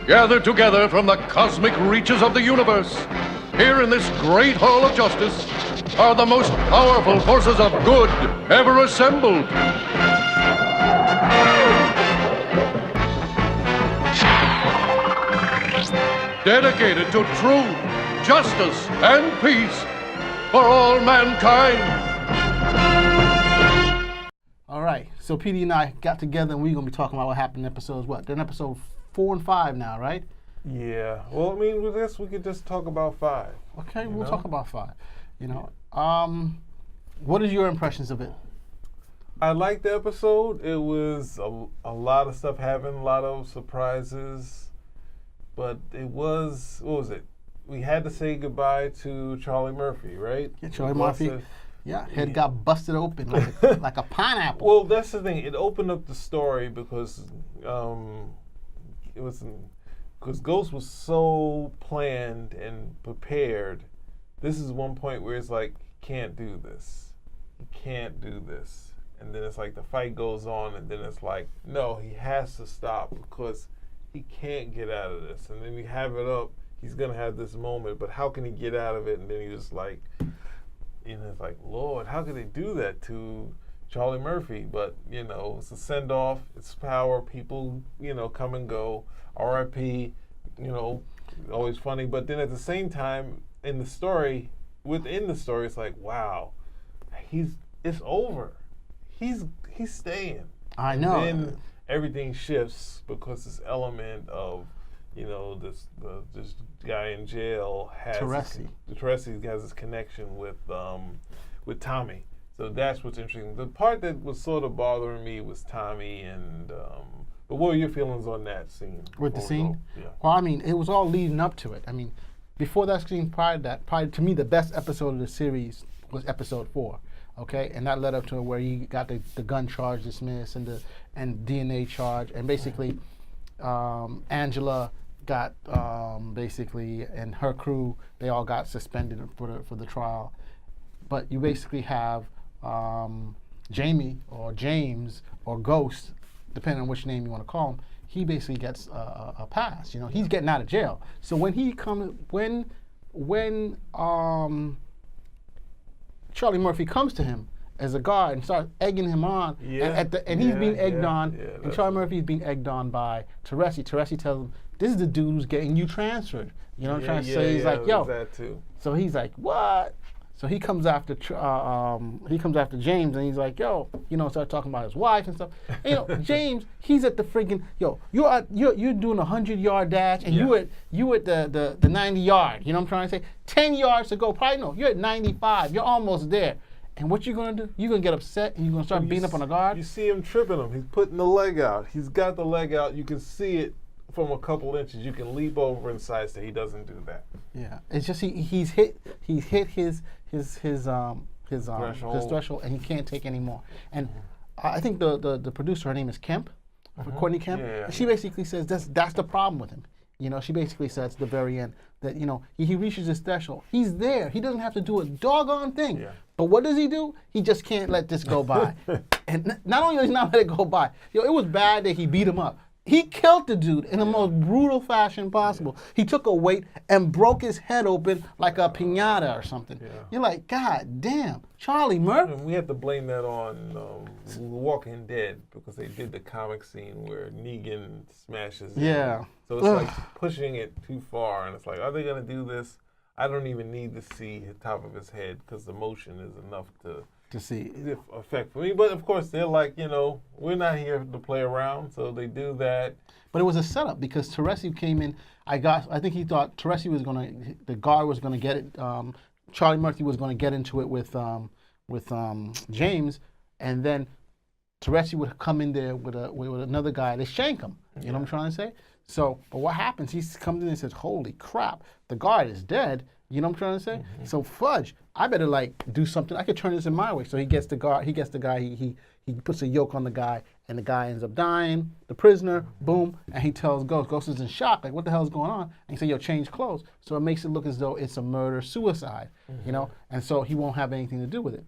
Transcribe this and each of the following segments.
gathered together from the cosmic reaches of the universe, here in this great hall of justice, are the most powerful forces of good ever assembled. Dedicated to truth, justice, and peace for all mankind. All right, so PD and I got together and we're going to be talking about what happened in episodes, what? They're in episode 4 and 5 now, right? Yeah. Well, I mean, I guess we could just talk about 5. Okay, we'll talk about 5. You know, what is your impressions of it? I liked the episode. It was a lot of stuff happened, a lot of surprises. But it was, what was it? We had to say goodbye to Charlie Murphy, right? Yeah, Charlie Murphy. Yeah, head got busted open like a pineapple. Well, that's the thing. It opened up the story because because Ghost was so planned and prepared. This is one point where it's like, he can't do this. He can't do this. And then it's like the fight goes on, and then it's like, no, he has to stop because he can't get out of this. And then we have it up, he's going to have this moment, but how can he get out of it? And then he just like, you know, it's like, Lord, how could they do that to Charlie Murphy? But, you know, it's a send-off, it's power, people, you know, come and go, R.I.P., you know, always funny. But then at the same time, in the story, within the story, it's like, wow, it's over. He's staying. I know. And then everything shifts because this element of, you know, this guy in jail has Teresi has this connection with Tommy. So that's what's interesting. The part that was sort of bothering me was Tommy and. But what were your feelings on that scene? With the scene? Yeah. Well, I mean, it was all leading up to it. I mean, before that scene, prior to that, to me, the best episode of the series was episode 4. Okay, and that led up to where he got the gun charge dismissed and DNA charge, and basically Angela got basically, and her crew, they all got suspended for the trial. But you basically have Jamie or James or Ghost, depending on which name you want to call him. He basically gets a pass. You know, he's getting out of jail. So when he comes, when Charlie Murphy comes to him as a guard and starts egging him on, and he's being egged on, and Charlie Murphy's being egged on by Teresi. Teresi tells him, "This is the dude who's getting you transferred." You know what I'm trying to say? He's like, "Yo." That too. So he's like, "What?" So he comes after James, and he's like, "Yo," you know, start talking about his wife and stuff. And, you know, James, he's at the freaking you're doing a 100-yard dash, and you at the 90-yard. You know what I'm trying to say? 10 yards to go. Probably no. You're at 95. You're almost there. And what you're gonna do? You're gonna get upset, and you're gonna start beating up on the guard. You see him tripping him. He's putting the leg out. He's got the leg out. You can see it from a couple inches. You can leap over and sidestep. He doesn't do that. Yeah, it's just he's hit his threshold, and he can't take any more. And I think the producer, her name is Kemp, Courtney Kemp. Yeah. She basically says that's the problem with him. You know, she basically says at the very end that, you know, he reaches his threshold. He's there. He doesn't have to do a doggone thing. Yeah. But what does he do? He just can't let this go by. And not only does he not let it go by, it was bad that he beat him up. He killed the dude in the most brutal fashion possible. He took a weight and broke his head open like a piñata or something. Yeah. You're like, God damn, Charlie Murphy. And we have to blame that on Walking Dead because they did the comic scene where Negan smashes him. Yeah. So it's like pushing it too far, and it's like, are they going to do this? I don't even need to see the top of his head because the motion is enough to see effect for me. But of course, they're like, you know, we're not here to play around, so they do that. But it was a setup because Teresi came in. I think he thought Teresi was the guard was gonna get it. Charlie Murphy was gonna get into it with James, and then Teresi would come in there with another guy to shank him. You know what I'm trying to say? So, but what happens? He comes in and says, "Holy crap, the guard is dead." You know what I'm trying to say? Mm-hmm. So fudge, I better like do something. I could turn this in my way. So he gets the guard. He gets the guy. He puts a yoke on the guy, and the guy ends up dying. The prisoner, boom, and he tells Ghost. Ghost is in shock, like what the hell is going on? And he said, "Yo, change clothes." So it makes it look as though it's a murder suicide, you know, and so he won't have anything to do with it.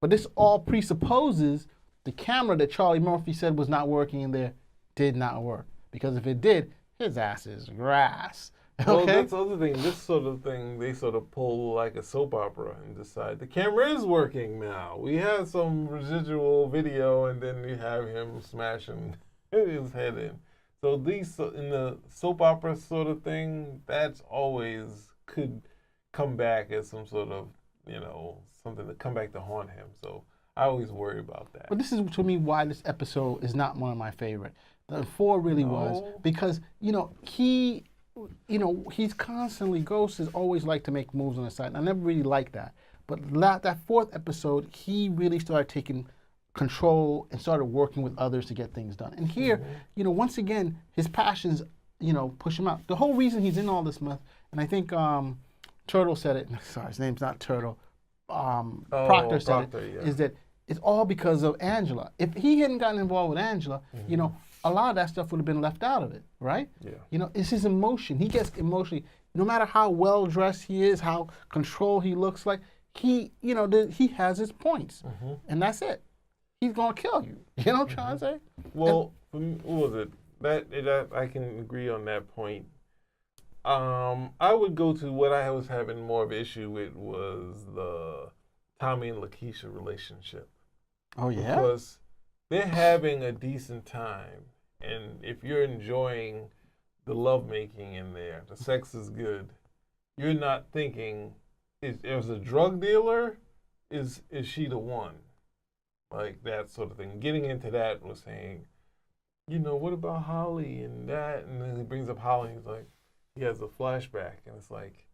But this all presupposes the camera that Charlie Murphy said was not working in there did not work, because if it did, his ass is grass. Well, Okay. that's the other thing. This sort of thing, they sort of pull like a soap opera and decide the camera is working now. We have some residual video, and then you have him smashing his head in. So these in the soap opera sort of thing, that's always could come back as some sort of something to come back to haunt him. So I always worry about that. But this is to me why this episode is not one of my favorite. The 4 really was because he's constantly, Ghost has always liked to make moves on the side. I never really liked that. But that 4th episode, he really started taking control and started working with others to get things done. And here, once again, his passions, push him out. The whole reason he's in all this mess, and I think Turtle said it, sorry, his name's not Turtle, Proctor said it, is that it's all because of Angela. If he hadn't gotten involved with Angela, a lot of that stuff would have been left out of it, right? Yeah. It's his emotion. He gets emotionally, no matter how well dressed he is, how controlled he looks like, he has his points, and that's it. He's gonna kill you. You know what I'm trying to say? Well, what was it? That I can agree on that point. I would go to what I was having more of an issue with was the Tommy and Lakeisha relationship. Oh yeah. Because they're having a decent time, and if you're enjoying the lovemaking in there, the sex is good. You're not thinking, is a drug dealer, is she the one? Like that sort of thing. Getting into that was saying, what about Holly and that? And then he brings up Holly, and he's like, he has a flashback, and it's like,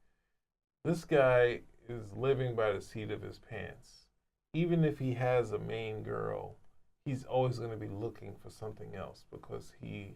this guy is living by the seat of his pants. Even if he has a main girl, he's always going to be looking for something else because he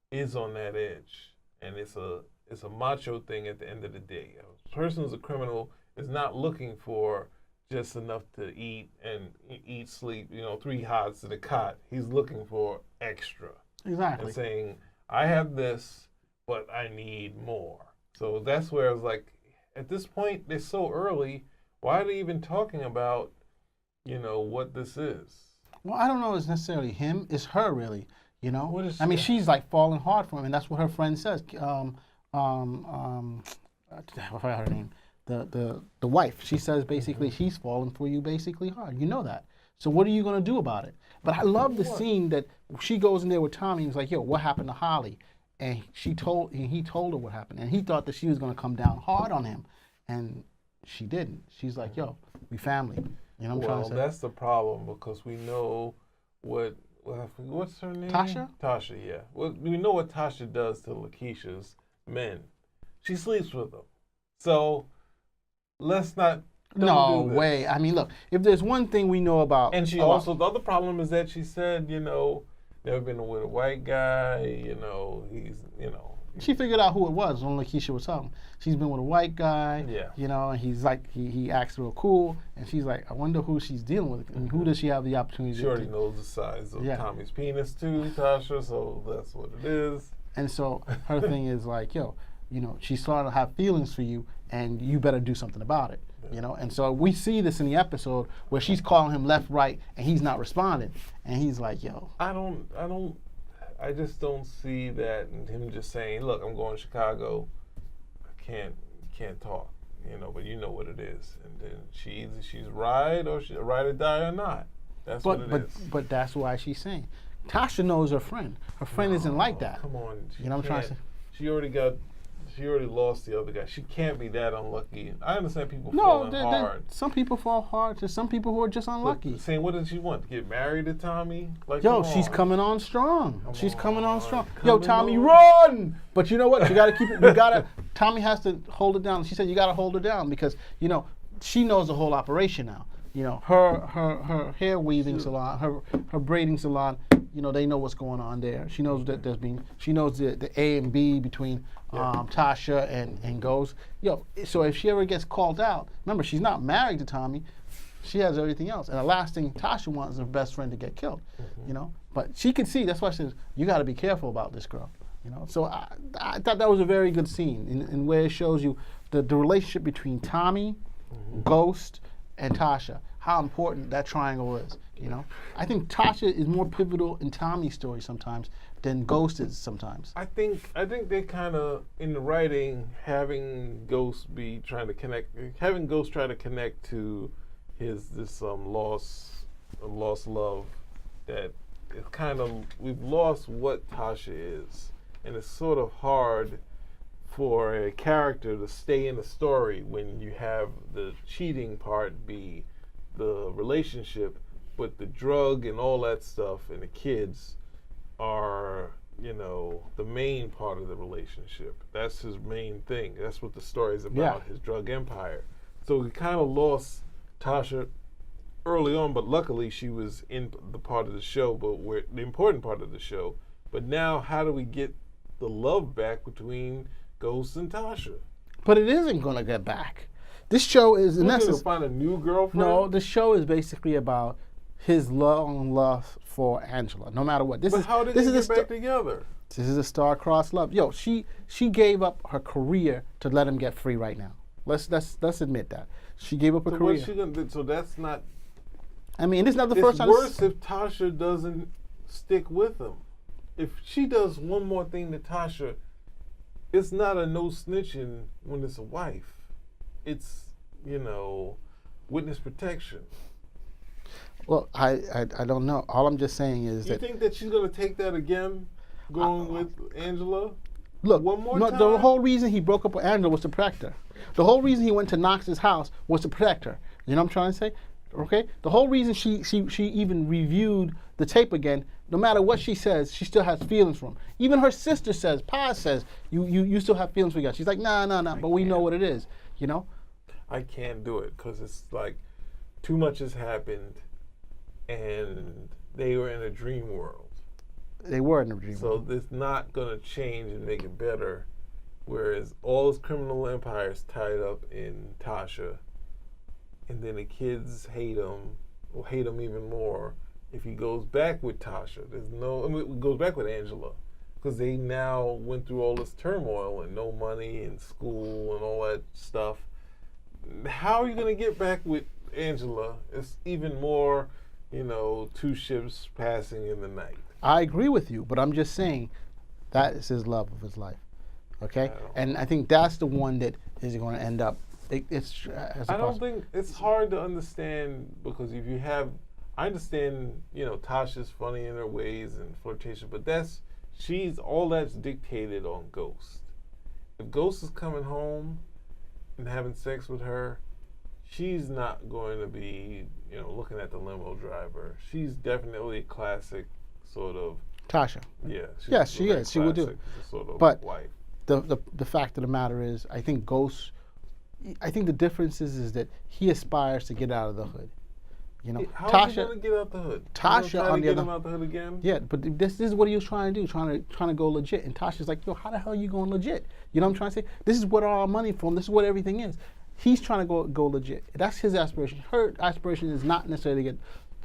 is on that edge. And it's a macho thing at the end of the day. A person who's a criminal is not looking for just enough to eat and eat, sleep, 3 hots to the cot. He's looking for extra. Exactly. And saying, I have this, but I need more. So that's where I was like, at this point, they're so early. Why are they even talking about, what this is? Well, I don't know. It's necessarily him. It's her, really. What is I mean, she? she's like falling hard for him, and that's what her friend says. I forgot her name. The wife. She says basically she's falling for you basically hard. You know that. So what are you gonna do about it? But I love the scene that she goes in there with Tommy and is like, "Yo, what happened to Holly?" And he told her what happened, and he thought that she was gonna come down hard on him, and she didn't. She's like, "Yo, we family." You know what I'm trying to say? That's the problem because we know what's her name? Tasha? Tasha, yeah. Well, we know what Tasha does to Lakeisha's men. She sleeps with them. So let's not. No do this. way. I mean, look, if there's one thing we know about. And she also, the other problem is that she said, never been with a white guy, he's. She figured out who it was when Lakeisha was talking. She's been with a white guy, Yeah. and he's like, he acts real cool, and she's like, I wonder who she's dealing with, and who does she have the opportunity She to already knows the size of Yeah. Tommy's penis too, Tasha, so that's what it is. And so her thing is like, yo, she's starting to have feelings for you, and you better do something about it, And so we see this in the episode where she's calling him left, right, and he's not responding, and he's like, yo. I just don't see that and him just saying, look, I'm going to Chicago. I can't talk, but you know what it is. And then she's ride or die or not. That's what it is. But that's why she's saying. Tasha knows her friend. Her friend isn't like that. Come on. You know what I'm trying to say? She already lost the other guy. She can't be that unlucky. I understand people No, falling hard. some people fall hard. There's some people who are just unlucky. But saying, what does she want? To get married to Tommy? Like, Yo, come she's on. coming on strong. She's coming on strong. Yo, Coming Tommy, on. run! But you know what? You gotta keep it. Tommy has to hold it down. She said you gotta hold her down because she knows the whole operation now. Her hair weaving salon, her braiding salon. They know what's going on there. She knows that she knows the A and B between Tasha and Ghost. So if she ever gets called out, remember she's not married to Tommy. She has everything else. And the last thing Tasha wants is her best friend to get killed. But she can see. That's why she says you got to be careful about this girl. So I thought that was a very good scene in where it shows you the relationship between Tommy, Ghost, and Tasha. How important that triangle is. I think Tasha is more pivotal in Tommy's story sometimes than Ghost is sometimes. I think they kind of in the writing having Ghost try to connect to this lost love, that it's kind of, we've lost what Tasha is, and it's sort of hard for a character to stay in the story when you have the cheating part be the relationship, but the drug and all that stuff and the kids are, the main part of the relationship. That's his main thing. That's what the story is about, his drug empire. So we kind of lost Tasha early on, but luckily she was in the part of the show, the important part of the show. But now, how do we get the love back between Ghost and Tasha? But it isn't going to get back. This show is, in We're going essence, to find a new girlfriend? no, the show is basically about his long love for Angela, no matter what. How did they get back together? This is a star-crossed love. Yo, she gave up her career to let him get free right now. Let's admit that. She gave up her So career. what's she gonna do? So that's not. I mean, this is not the It's first time. worse if Tasha doesn't stick with him. If she does one more thing to Tasha, it's not a no snitching when it's a wife. It's, witness protection. Well, I don't know. All I'm just saying is You that, think that she's gonna take that again, going with Angela? look, one more no, time? the whole reason he broke up with Angela was to protect her. The whole reason he went to Knox's house was to protect her. You know what I'm trying to say? Okay? The whole reason she even reviewed the tape again, no matter what she says, she still has feelings for him. Even her sister says, Pa says, you still have feelings for God. She's like, nah, but we know what it is, I can't do it because it's like too much has happened, and they were in a dream world. They were in a dream. So it's not going to change and make it better. Whereas all his criminal empire is tied up in Tasha, and then the kids hate him, will hate him even more if he goes back with Tasha. Goes back with Angela, because they now went through all this turmoil and no money and school and all that stuff. How are you going to get back with Angela? It's even more, two ships passing in the night. I agree with you, but I'm just saying that is his love of his life. Okay? And I think that's the one that is going to end up. I don't think it's hard to understand, because if you have, I understand, Tasha's funny in her ways and flirtation, but all that's dictated on Ghost. If Ghost is coming home and having sex with her, she's not going to be, looking at the limo driver. She's definitely a classic sort of Tasha. Yeah. Yes, she is. She will do. Sort of But wife. the fact of the matter is, I think Ghost. I think the difference is that he aspires to get out of the hood. How is he going to get out the hood? Tasha on the get other. him out the hood again? Yeah, but this is what he was trying to do, trying to go legit. And Tasha's like, yo, how the hell are you going legit? You know what I'm trying to say? This is what all our money from. This is what everything is. He's trying to go legit. That's his aspiration. Her aspiration is not necessarily to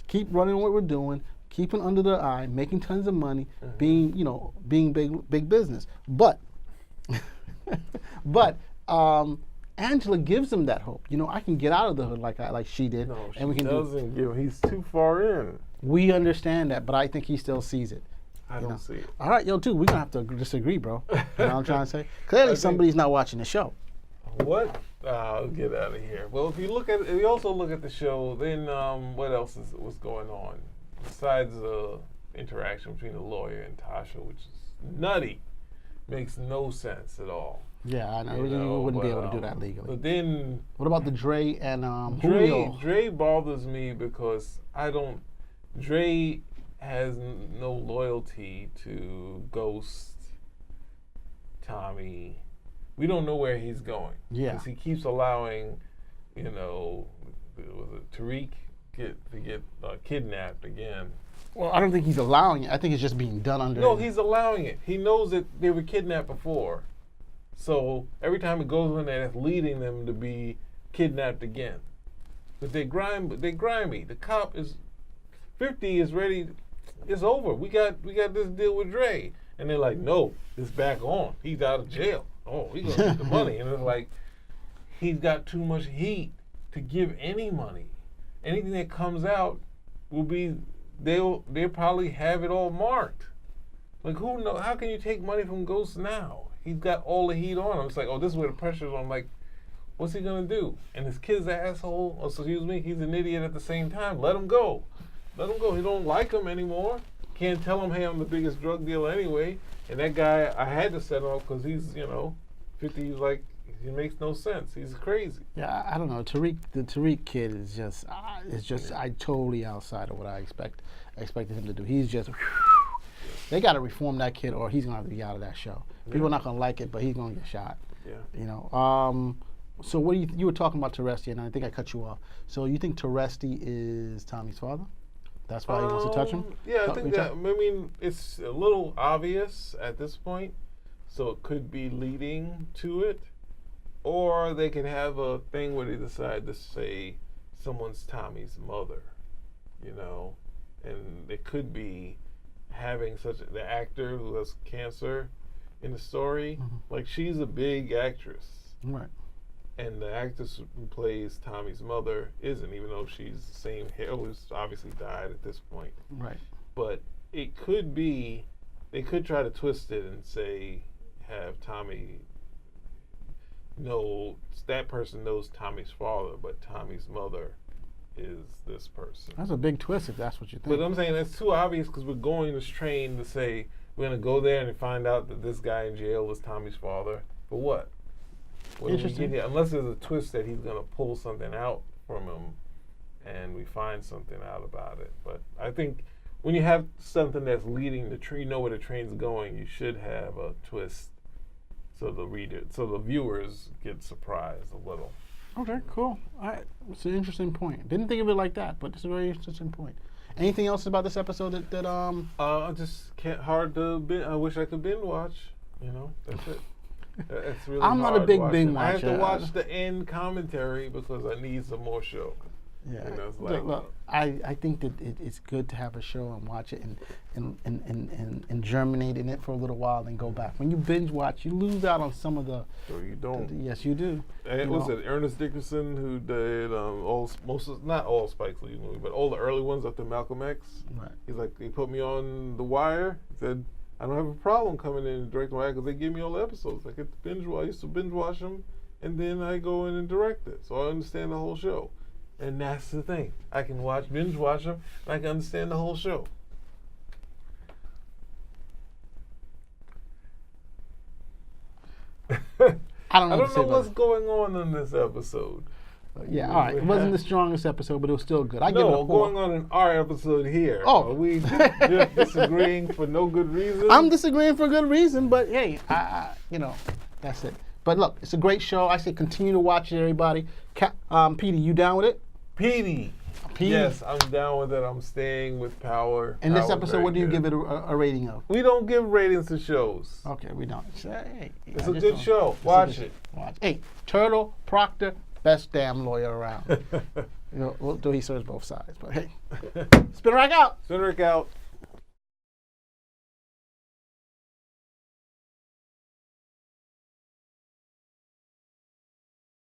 keep running what we're doing, keeping under the eye, making tons of money, being big business. But Angela gives him that hope. I can get out of the hood like she did, No, and we can doesn't give. He's too far in. We understand that, but I think he still sees it. I don't see it. All right, yo, dude, we're gonna have to disagree, bro. You know what I'm trying to say? Clearly, somebody's not watching the show. What? I'll get out of here. Well, if you also look at the show, then what else was going on besides the interaction between the lawyer and Tasha, which is nutty, makes no sense at all. Yeah, I know. We wouldn't be able to do that legally. But then, what about the Dre and Julio? Dre bothers me because Dre has no loyalty to Ghost, Tommy. We don't know where he's going. Yeah. Because he keeps allowing, was it Tariq to get kidnapped again. Well, I don't think he's allowing it. I think it's just being done under. No, he's allowing it. He knows that they were kidnapped before. So every time it goes in there, it's leading them to be kidnapped again. But they're grimy. The cop is 50 is ready. It's over. We got this deal with Dre. And they're like, no, it's back on. He's out of jail. Oh, he's gonna get the money. And it's like, he's got too much heat to give any money. Anything that comes out will be, they'll probably have it all marked. Like, who know? How can you take money from Ghost now? He's got all the heat on him. It's like, oh, this is where the pressure's on. I'm like, what's he gonna do? And his kid's an asshole. Or excuse me, he's an idiot at the same time. Let him go. Let him go. He don't like him anymore. Can't tell him, hey, I'm the biggest drug dealer anyway. And that guy, I had to set him up because he's, 50. He's like, he makes no sense. He's crazy. Yeah, I don't know. The Tariq kid is just, I totally outside of what I expected him to do. He's just, they got to reform that kid, or he's gonna have to be out of that show. People are not gonna like it, but he's gonna get shot. Yeah. So what do you were talking about Teresti, and I think I cut you off. So you think Teresti is Tommy's father? That's why he wants to touch him? Yeah, I think that. I mean, it's a little obvious at this point, so it could be leading to it, or they could have a thing where they decide to say someone's Tommy's mother, and it could be having the actor who has cancer in the story, like she's a big actress, right? And the actress who plays Tommy's mother isn't, even though she's the same hair, who's obviously died at this point. Right. But it could be, they could try to twist it and say, have Tommy know, that person knows Tommy's father, but Tommy's mother is this person. That's a big twist if that's what you think. But I'm saying that's too obvious because we're going this train to say, we're going to go there and find out that this guy in jail is Tommy's father. For what? Interesting. Unless there's a twist that he's going to pull something out from him and we find something out about it. But I think when you have something that's leading the train, you know where the train's going, you should have a twist so the viewers get surprised a little. Okay, cool. All right. It's an interesting point. Didn't think of it like that, but it's a very interesting point. Anything else about this episode that I just can't, I wish I could binge watch, that's it. It's really I'm not a big binge watcher. I have to watch the end commentary because I need some more show. Yeah. It's like, look, I think that it's good to have a show and watch it and germinate in it for a little while and go back. When you binge watch, you lose out on some of the. So you don't. Yes, you do. And was it Ernest Dickerson who did not all Spike Lee movies, but all the early ones after Malcolm X? Right. He's like, he put me on The Wire. He said, I don't have a problem coming in and directing Wire because they give me all the episodes. I get to binge watch. I used to binge watch them, and then I go in and direct it, so I understand the whole show. And that's the thing. I can binge watch them, and I can understand the whole show. I don't know what's going on in this episode. Yeah, all right. It wasn't the strongest episode, but it was still good. I give it a 4. Going on in our episode here. Oh. Are we disagreeing for no good reason? I'm disagreeing for good reason, but hey, that's it. But look, it's a great show. I say continue to watch it, everybody. Petey, you down with it? Petey. Yes, I'm down with it. I'm staying with Power. In this episode, what do you give it a rating of? We don't give ratings to shows. Okay, we don't. Hey, it's a good show. Watch it. Hey, Turtle Proctor, best damn lawyer around. He serves both sides. But hey, Spin Rack out. Spin Rack out.